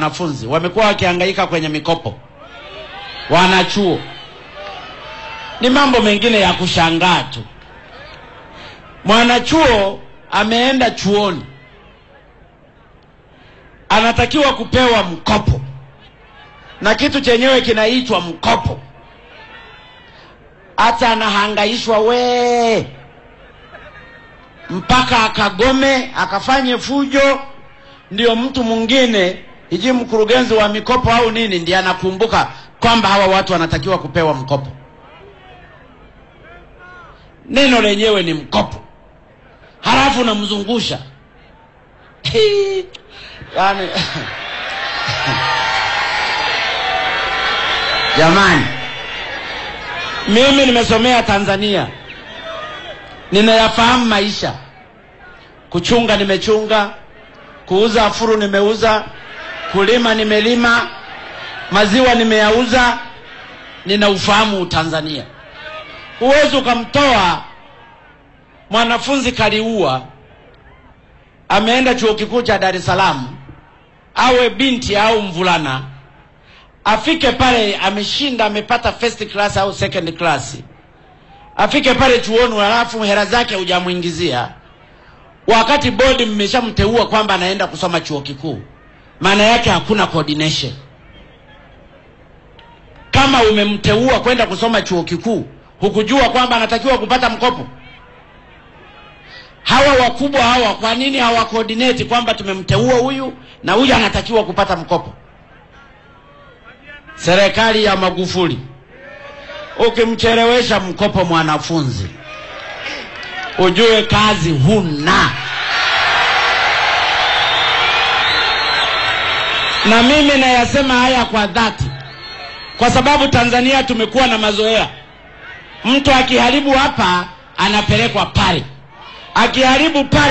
Wanafunzi wamekuwa wakihangaika kwenye mikopo. Wanachuo ni mambo mengine ya kushangaa tu. Mwanachuo ameenda chuoni, anatakiwa kupewa mkopo, na kitu chenyewe kinaitwa mkopo. Hata anahangaishwa mpaka akagome, akafanye fujo, ndio mtu mwingine hiji mkurugenzi wa mikopo au nini ndiye anakumbuka kwamba hawa watu wanatakiwa kupewa mkopo. Neno lenyewe ni mkopo, halafu namzungusha yani jamani, mimi nimesomea Tanzania, ninayafahamu maisha. Kuchunga nimechunga, kuuza afuru nimeuza, kulima nimelima, maziwa nimeyauza. Ninaufahamu Tanzania. Huwezi ukamtoa mwanafunzi kaliua, ameenda chuo kikuu cha Dar es Salaam, awe binti au mvulana, afike pale ameshinda, amepata first class au second class, afike pale chuoni halafu hela zake hujamuingizia, wakati bodi mmeshamteua kwamba anaenda kusoma chuo kikuu. Maana yake hakuna coordination. Kama umemteua kwenda kusoma chuo kikuu, hukujua kwamba anatakiwa kupata mkopo? Hawa wakubwa hawa kwa nini hawa coordinate kwamba tumemteua huyu na huyu anatakiwa kupata mkopo? Serikali ya Magufuli, ukimchelewesha mkopo mwanafunzi, ujue kazi huna. Na mimi nayasema haya kwa dhati, kwa sababu Tanzania tumekuwa na mazoea. Mtu akiharibu hapa anapelekwa pale, akiharibu pale